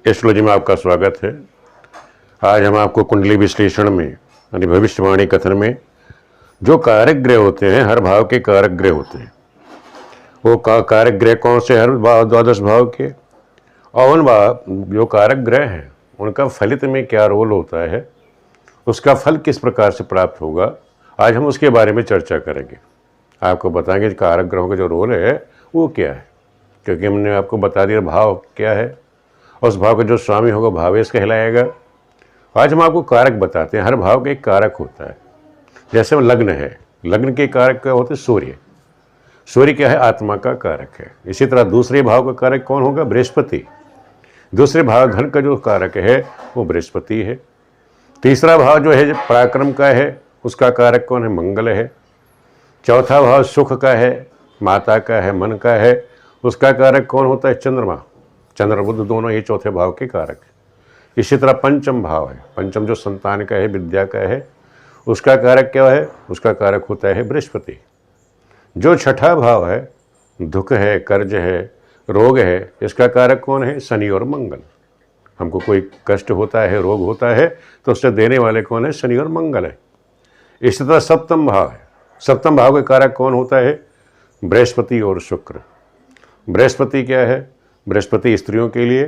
Astrology में आपका स्वागत है। आज हम आपको कुंडली विश्लेषण में यानी भविष्यवाणी कथन में जो कारक ग्रह होते हैं, हर भाव के कारक ग्रह होते हैं। वो कारक ग्रह कौन से, हर द्वादश भाव के, और उन जो कारक ग्रह हैं उनका फलित में क्या रोल होता है, उसका फल किस प्रकार से प्राप्त होगा, आज हम उसके बारे में चर्चा करेंगे। आपको बताएंगे कारक ग्रहों का जो रोल है वो क्या है, क्योंकि हमने आपको बता दिया भाव क्या है, उस भाव का जो स्वामी होगा भावेश कहलाएगा। आज हम आपको कारक बताते हैं। हर भाव का एक कारक होता है। जैसे लग्न है, लग्न के कारक क्या होते हैं? सूर्य। सूर्य क्या है? आत्मा का कारक है। इसी तरह दूसरे भाव का कारक कौन होगा? बृहस्पति। दूसरे भाव धन का जो कारक है वो बृहस्पति है। तीसरा भाव जो है पराक्रम का है, उसका कारक कौन है? मंगल है। चौथा भाव सुख का है, माता का है, मन का है, उसका कारक कौन होता है? चंद्रमा। चंद्र बुध दोनों ये चौथे भाव के कारक है। इसी तरह पंचम भाव है, पंचम जो संतान का है, विद्या का है, उसका कारक क्या है? उसका कारक होता है बृहस्पति। जो छठा भाव है, दुख है, कर्ज है, रोग है, इसका कारक कौन है? शनि और मंगल। हमको कोई कष्ट होता है, रोग होता है, तो उससे देने वाले कौन है? शनि और मंगल है। इसी तरह सप्तम भाव है। सप्तम भाव के कारक कौन होता है? बृहस्पति और शुक्र। बृहस्पति क्या है? बृहस्पति स्त्रियों के लिए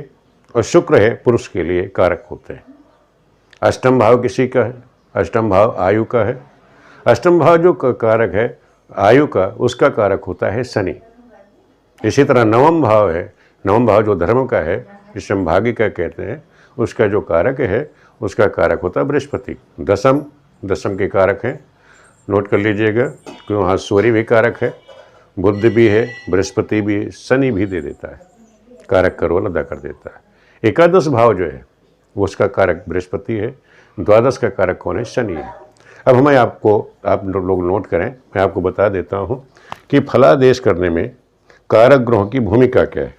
और शुक्र है पुरुष के लिए कारक होते हैं। अष्टम भाव किसी का है? अष्टम भाव आयु का है। अष्टम भाव जो कारक है आयु का, उसका कारक होता है शनि। इसी तरह नवम भाव है, नवम भाव जो धर्म का है, जिसे भाग्य का कहते हैं, उसका जो कारक है उसका कारक होता है बृहस्पति। दसम, दसम के कारक हैं, नोट कर लीजिएगा, क्योंकि वहाँ सूर्य भी कारक है, बुध भी है, बृहस्पति भी, शनि भी दे देता है, कारक का रोल अदा कर देता है। एकादश भाव जो है वो उसका कारक बृहस्पति है। द्वादश का कारक कौन है? शनि है। अब हमें आप लोग नोट करें, मैं आपको बता देता हूँ कि फलादेश करने में कारक ग्रहों की भूमिका क्या है।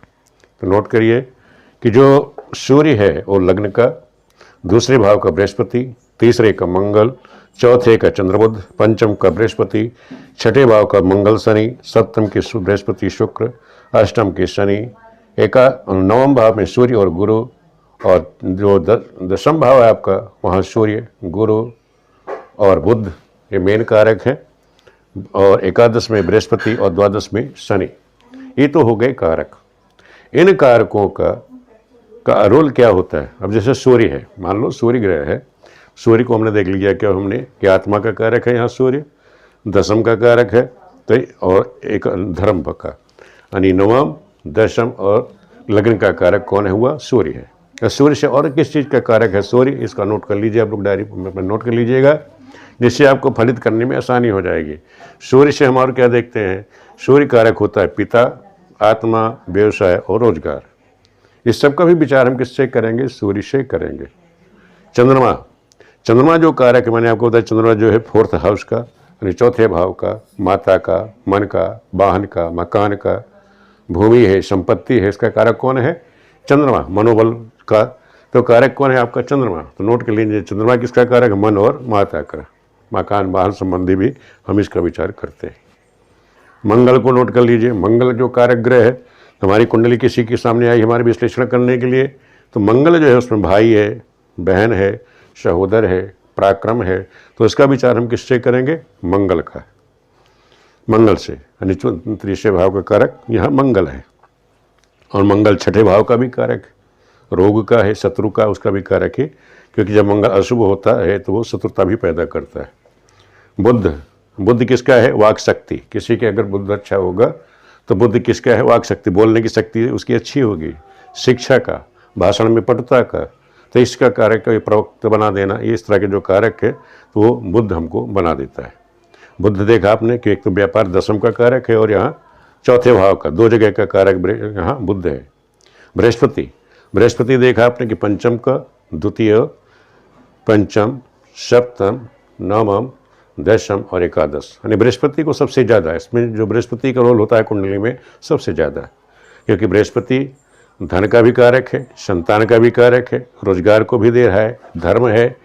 तो नोट करिए कि जो सूर्य है वो लग्न का, दूसरे भाव का बृहस्पति, तीसरे का मंगल, चौथे का चंद्रबुध, पंचम का बृहस्पति, छठे भाव का मंगल शनि, सप्तम के बृहस्पति शुक्र, अष्टम के शनि, नवम भाव में सूर्य और गुरु, और जो दशम भाव है आपका वहाँ सूर्य, गुरु और बुध, ये मेन कारक है, और एकादश में बृहस्पति और द्वादश में शनि। ये तो हो गए कारक। इन कारकों का रोल क्या होता है? अब जैसे सूर्य है, मान लो सूर्य ग्रह है, सूर्य को हमने देख लिया क्या हमने कि आत्मा का कारक है यहाँ सूर्य, दशम का कारक है, तो और एक धर्म का, यानी नवम, दशम और लग्न का कारक कौन है? हुआ सूर्य है। सूर्य से और किस चीज़ का कारक है सूर्य? इसका नोट कर लीजिए, आप लोग डायरी में नोट कर लीजिएगा, जिससे आपको फलित करने में आसानी हो जाएगी। सूर्य से हम और क्या देखते हैं? सूर्य कारक होता है पिता, आत्मा, व्यवसाय और रोजगार। इस सब का भी विचार हम किससे करेंगे? सूर्य से करेंगे। चंद्रमा, चंद्रमा जो कारक है, मैंने आपको बताया चंद्रमा जो है फोर्थ हाउस का, यानी चौथे भाव का, माता का, मन का, वाहन का, मकान का, भूमि है, संपत्ति है, इसका कारक कौन है? चंद्रमा। मनोबल का तो कारक कौन है आपका? चंद्रमा। तो नोट कर लीजिए, चंद्रमा किसका कारक है? मन और माता का। मकान वाहन संबंधी भी हम इसका विचार करते हैं। मंगल को नोट कर लीजिए, मंगल जो कारक ग्रह है, हमारी कुंडली किसी के सामने आई हमारे विश्लेषण करने के लिए, तो मंगल जो है उसमें भाई है, बहन है, सहोदर है, पराक्रम है, तो इसका विचार हम किससे करेंगे? मंगल का, मंगल से, यानी तीसरे भाव का कारक यहाँ मंगल है। और मंगल छठे भाव का भी कारक है, रोग का है, शत्रु का, उसका भी कारक है, क्योंकि जब मंगल अशुभ होता है तो वो शत्रुता भी पैदा करता है। बुध, बुद्ध किसका है? वाक शक्ति। किसी के अगर बुद्ध अच्छा होगा तो बुद्ध किसका है? वाक शक्ति, बोलने की शक्ति उसकी अच्छी होगी। शिक्षा का, भाषण में पटुता का, तो इसका कारक का प्रवक्ता बना देना, ये इस तरह के जो कारक है तो वो बुद्ध हमको बना देता है। बुद्ध देखा आपने कि एक तो व्यापार दशम का कारक है, और यहाँ चौथे भाव का, दो जगह का कारक यहाँ बुद्ध है। बृहस्पति, बृहस्पति देखा आपने कि पंचम का, द्वितीय, पंचम, सप्तम, नवम, दशम और एकादश, यानी बृहस्पति को सबसे ज़्यादा, इसमें जो बृहस्पति का रोल होता है कुंडली में सबसे ज़्यादा, क्योंकि बृहस्पति धन का भी कारक है, संतान का भी कारक है, रोजगार को भी दे रहा है, धर्म है,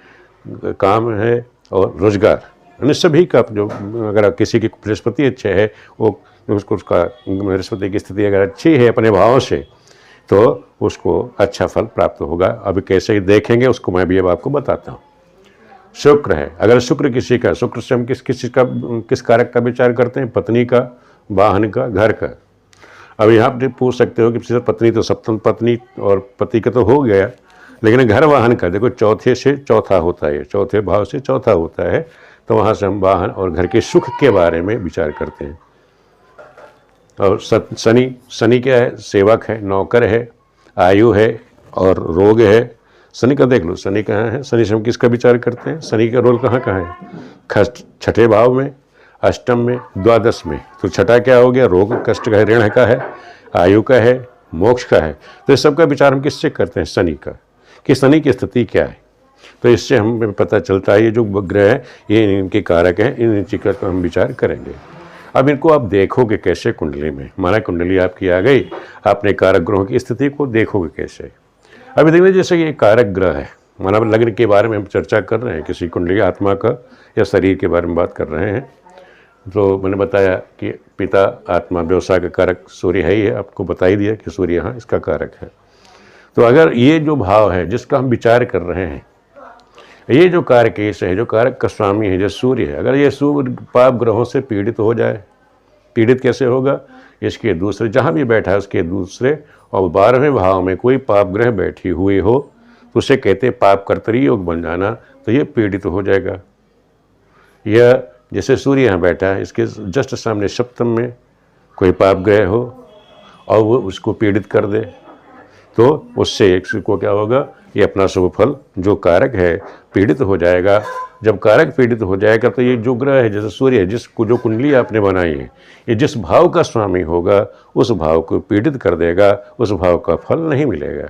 काम है और रोजगार, यानी सभी का जो, अगर किसी की बृहस्पति अच्छे है वो उसका बृहस्पति की स्थिति अगर अच्छी है अपने भाव से, तो उसको अच्छा फल प्राप्त होगा। अभी कैसे देखेंगे उसको मैं भी अब आपको बताता हूँ। शुक्र है, अगर शुक्र किसी का, शुक्र से हम किस कारक का विचार करते हैं? पत्नी का, वाहन का, घर का। अब यहाँ आप पूछ सकते हो कि पत्नी तो सप्तम पत्नी और पति का तो हो गया, लेकिन घर वाहन का देखो चौथे से चौथा होता है, चौथे भाव से चौथा होता है, तो वहाँ से हम वाहन और घर के सुख के बारे में विचार करते हैं। और शनि क्या है? सेवक है, नौकर है, आयु है और रोग है। शनि का देख लो, शनि कहाँ है? शनि से हम किसका विचार करते हैं? शनि का रोल कहाँ कहाँ है? छठे भाव में, अष्टम में, द्वादश में। तो छठा क्या हो गया? रोग, कष्ट का है, ऋण का है, आयु का है, मोक्ष का है। तो इस सब का विचार हम किससे करते हैं? शनि का, कि शनि की स्थिति क्या है। तो इससे हमें पता चलता है ये जो ग्रह है ये इनके कारक हैं, इन चीज़ों का हम विचार करेंगे। अब इनको आप देखोगे कैसे कुंडली में? माना कुंडली आपकी आ गई, आपने कारक ग्रहों की स्थिति को देखोगे कैसे? अभी देखिए जैसे ये कारक ग्रह है, माना लग्न के बारे में हम चर्चा कर रहे हैं, किसी कुंडली आत्मा का या शरीर के बारे में बात कर रहे हैं। तो मैंने बताया कि पिता आत्मा व्यवसाय का कारक सूर्य है ही है, आपको बता ही दिया कि सूर्य यहाँ इसका कारक है। तो अगर ये जो भाव है जिसका हम विचार कर रहे हैं, ये जो कारकेश है, जो कारक का स्वामी है, जो सूर्य है, अगर ये सूर्य पाप ग्रहों से पीड़ित हो जाए, पीड़ित कैसे होगा? इसके दूसरे जहाँ भी बैठा है उसके दूसरे और 12वें भाव में कोई पाप ग्रह बैठी हुई हो तो उसे कहते हैं पाप कर्तरी योग बन जाना, तो ये पीड़ित हो जाएगा। यह जैसे सूर्य यहाँ बैठा है, इसके जस्ट सामने सप्तम में कोई पाप ग्रह हो और वो उसको पीड़ित कर दे, तो उससे एक को क्या होगा? ये अपना शुभ फल जो कारक है पीड़ित हो जाएगा। जब कारक पीड़ित हो जाएगा तो ये जो ग्रह है, जैसे सूर्य है, जिसको जो कुंडली आपने बनाई है, ये जिस भाव का स्वामी होगा उस भाव को पीड़ित कर देगा, उस भाव का फल नहीं मिलेगा।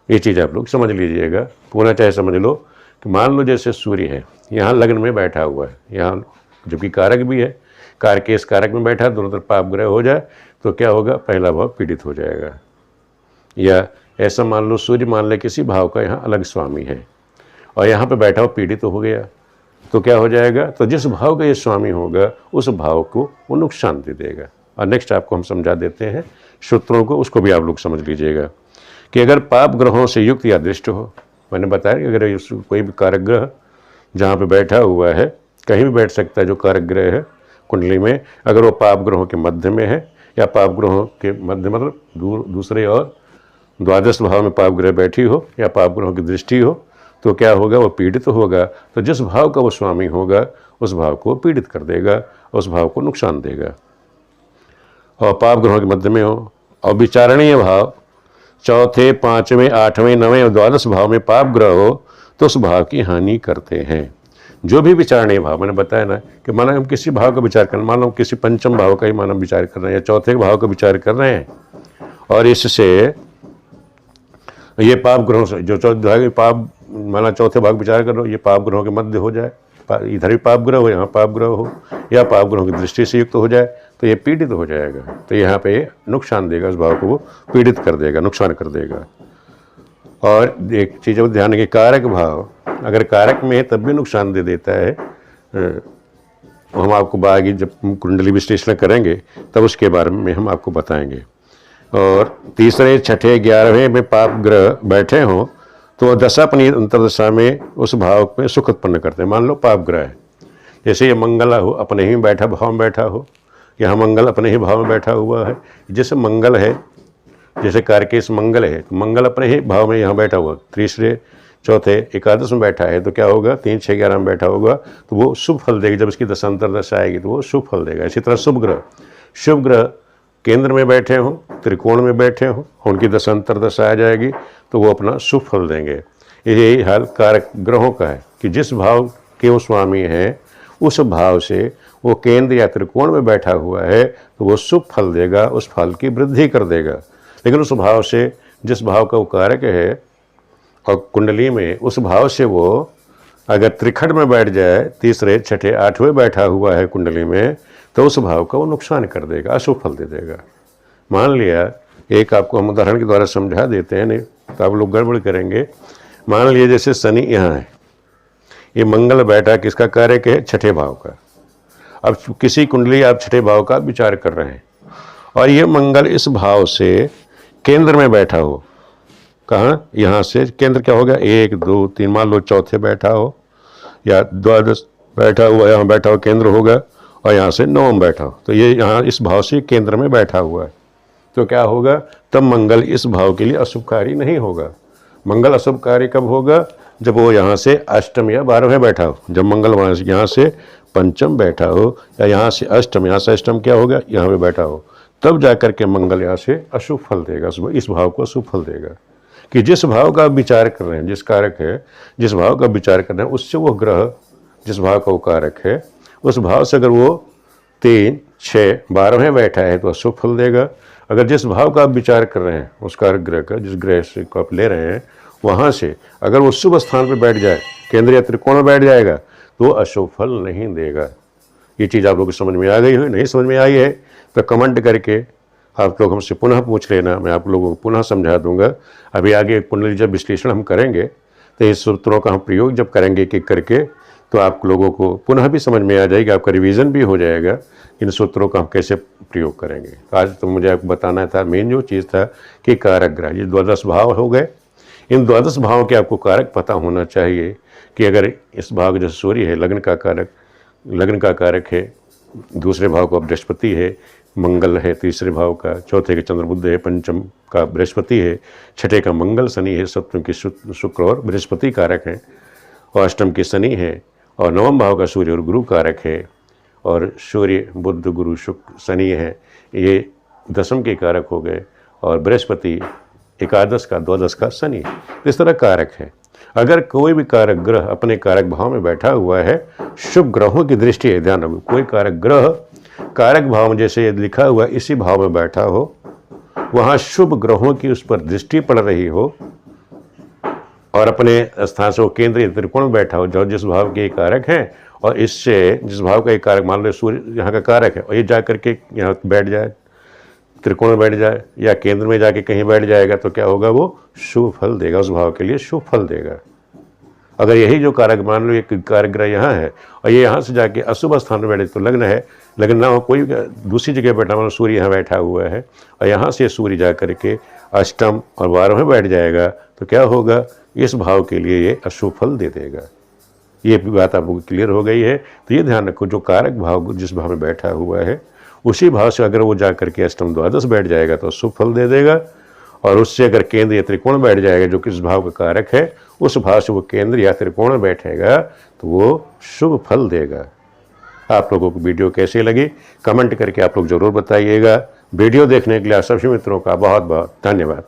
ये चीज़ आप लोग समझ लीजिएगा, पूरा चाहे समझ लो कि मान लो जैसे सूर्य है यहाँ लग्न में बैठा हुआ है, यहाँ जबकि कारक भी है, कारकेश कारक में बैठा, दोनों तरफ पाप ग्रह हो जाए तो क्या होगा? पहला भाव पीड़ित हो जाएगा। या ऐसा मान लो सूर्य मान ले किसी भाव का यहाँ अलग स्वामी है और यहाँ पे बैठा हो पीड़ित हो गया, तो क्या हो जाएगा? तो जिस भाव का ये स्वामी होगा उस भाव को वो नुकसान दे देगा। और नेक्स्ट आपको हम समझा देते हैं सूत्रों को, उसको भी आप लोग समझ लीजिएगा कि अगर पाप ग्रहों से युक्त या दृष्ट हो, मैंने बताया कि अगर कोई भी कारक ग्रह जहाँ पे बैठा हुआ है, कहीं भी बैठ सकता है जो कारक ग्रह है कुंडली में, अगर वो पाप ग्रहों के मध्य में है या पाप ग्रहों के मध्य मतलब दूसरे और द्वादश भाव में पाप ग्रह बैठी हो या पाप ग्रहों की दृष्टि हो, तो क्या होगा? वो पीड़ित होगा। तो जिस भाव का वो स्वामी होगा उस भाव को पीड़ित कर देगा, उस भाव को नुकसान देगा। और पाप ग्रहों के मध्य में हो और विचारणीय भाव चौथे, पाँचवें, आठवें, नवें और द्वादश भाव में पाप ग्रह हो तो उस भाव की हानि करते हैं। जो भी विचारणीय भाव, मैंने बताया ना कि माना हम किसी भाव का विचार कर, मान लो किसी पंचम भाव का ही माना विचार कर रहे हैं या चौथे भाव का विचार कर रहे हैं, और इससे ये पाप ग्रहों से जो चौथे पाप माना चौथे भाग विचार करो, ये पाप ग्रहों के मध्य हो जाए, इधर भी पाप ग्रह हो, यहाँ पाप ग्रह हो, या पाप ग्रहों की दृष्टि से युक्त हो जाए, तो ये पीड़ित हो जाएगा। तो यहाँ पे नुकसान देगा, उस भाव को वो पीड़ित कर देगा, नुकसान कर देगा। और एक चीज़ अब ध्यान रखिए, कारक भाव अगर कारक में है तब भी नुकसान दे देता है। हम आपको आगे जब कुंडली विश्लेषण करेंगे तब उसके बारे में हम आपको बताएंगे। और तीसरे, छठे, 11वें में पाप ग्रह बैठे हों तो दशा अपनी अंतर्दशा में उस भाव में सुख उत्पन्न करते हैं। मान लो पाप ग्रह है, जैसे ये मंगल हो अपने ही बैठा भाव में बैठा हो, यहाँ मंगल अपने ही भाव में बैठा हुआ है, जैसे मंगल है, जैसे कारकेश मंगल है, तो मंगल अपने ही भाव में यहाँ बैठा हुआ, तीसरे, चौथे, एकादश में बैठा है, तो क्या होगा? 3, 6, 11 में बैठा होगा तो वो शुभ फल देगा। जब इसकी दशांतरदशा आएगी तो वो शुभ फल देगा। इसी तरह शुभ ग्रह केंद्र में बैठे हों, त्रिकोण में बैठे हों, उनकी दशांतरदशा आ जाएगी तो वो अपना शुभ फल देंगे। यही हाल कारक ग्रहों का है कि जिस भाव के वो स्वामी हैं उस भाव से वो केंद्र या त्रिकोण में बैठा हुआ है तो वो शुभ फल देगा, उस फल की वृद्धि कर देगा। लेकिन उस भाव से जिस भाव का वो कारक है और कुंडली में उस भाव से वो अगर त्रिखंड में बैठ जाए, तीसरे, छठे, 8वें बैठा हुआ है कुंडली में, तो उस भाव का वो नुकसान कर देगा, अशुभ फल दे देगा। मान लिया, एक आपको हम उदाहरण के द्वारा समझा देते हैं, नहीं तो आप लोग गड़बड़ करेंगे। मान लिया जैसे शनि यहाँ है, ये मंगल बैठा किसका कारक है? छठे भाव का। अब किसी कुंडली आप छठे भाव का विचार कर रहे हैं और ये मंगल इस भाव से केंद्र में बैठा हो, कहाँ, यहाँ से केंद्र क्या होगा, 1 2 3, मान लो चौथे बैठा हो या द्वादश बैठा हुआ, यहाँ बैठा हो केंद्र होगा, और यहाँ से नवम बैठा हो, तो ये यहाँ इस भाव से केंद्र में बैठा हुआ है, तो क्या होगा, तब मंगल इस भाव के लिए अशुभकारी नहीं होगा। मंगल अशुभकारी कब होगा, जब वो यहाँ से अष्टम या 12वें बैठा हो। जब मंगल वहाँ से यहाँ से पंचम बैठा हो या यहाँ से अष्टम, यहाँ से अष्टम क्या होगा, यहाँ पे बैठा हो, तब जाकर के मंगल यहाँ से अशुभ फल देगा, इस भाव को अशुभ फल देगा। कि जिस भाव का आप विचार कर रहे हैं, जिस कारक है, जिस भाव का विचार कर रहे हैं, उससे वो ग्रह जिस भाव का वो कारक है, उस भाव से अगर वो 3 6 12वें बैठा है तो अशुभ फल देगा। अगर जिस भाव का आप विचार कर रहे हैं, उस कारक ग्रह का, जिस ग्रह से को आप ले रहे हैं, वहाँ से अगर वो शुभ स्थान पर बैठ जाए, केंद्रीय त्रिकोण में बैठ जाएगा, तो वो अशुभ फल नहीं देगा। ये चीज़ आप लोगों को समझ में आ गई हो, नहीं समझ में आई है तो कमेंट करके आप लोग हमसे पुनः पूछ लेना, मैं आप लोगों को पुनः समझा दूंगा। अभी आगे कुंडली जब विश्लेषण हम करेंगे तो इस सूत्रों का हम प्रयोग जब करेंगे एक एक करके, तो आप लोगों को पुनः भी समझ में आ जाएगी, आपका रिवीजन भी हो जाएगा इन सूत्रों का हम कैसे प्रयोग करेंगे। आज तो मुझे आपको बताना था, मेन जो चीज़ था कि कारक ग्रह, ये द्वादश भाव हो गए। इन द्वादश भावों के आपको कारक पता होना चाहिए कि अगर इस भाव जैसे सूर्य है, लग्न का कारक है, दूसरे भाव का बृहस्पति है, मंगल है तीसरे भाव का, चौथे के चंद्र बुध है, पंचम का बृहस्पति है, छठे का मंगल शनि है, सप्तम के शुक्र और बृहस्पति कारक हैं, और अष्टम के शनि है, और नवम भाव का सूर्य और गुरु कारक है, और सूर्य बुध गुरु शुक्र शनि है, ये दशम के कारक हो गए, और बृहस्पति एकादश का द्वादश का शनि, इस तरह कारक है। अगर कोई भी कारक ग्रह अपने कारक भाव में बैठा हुआ है, शुभ ग्रहों की दृष्टि है, ध्यान रखो, कोई कारक ग्रह कारक भाव में जैसे ये लिखा हुआ इसी भाव में बैठा हो, वहाँ शुभ ग्रहों की उस पर दृष्टि पड़ रही हो, और अपने स्थान से वो केंद्रीय त्रिकोण में बैठा हो, जो जिस भाव के कारक हैं, और इससे जिस भाव का एक कारक, मान लो सूर्य यहाँ का कारक है, और ये जा करके यहाँ बैठ जाए, त्रिकोण में बैठ जाए या केंद्र में जाके कहीं बैठ जाएगा, तो क्या होगा, वो शुभ फल देगा, उस भाव के लिए शुभ फल देगा। अगर यही जो कारक, मान लो एक कारक ग्रह यहाँ है और ये यहाँ से जाके अशुभ स्थान में बैठे, तो लग्न है, लग्न ना हो, कोई दूसरी जगह बैठा, मान लो सूर्य यहाँ बैठा हुआ है और यहाँ से सूर्य जा करके अष्टम और 12वें बैठ जाएगा, तो क्या होगा, इस भाव के लिए ये अशुभ फल दे देगा। ये बात आपको क्लियर हो गई है। तो ये ध्यान रखो, जो कारक भाव जिस भाव में बैठा हुआ है, उसी भाव से अगर वो जा करके अष्टम द्वादश बैठ जाएगा तो शुभ फल दे देगा, और उससे अगर केंद्र या त्रिकोण बैठ जाएगा, जो किस भाव का कारक है, उस भाव से वो केंद्र या त्रिकोण में बैठेगा तो वो शुभ फल देगा। आप लोगों को वीडियो कैसे लगी कमेंट करके आप लोग जरूर बताइएगा। वीडियो देखने के लिए आप सभी मित्रों का बहुत बहुत धन्यवाद।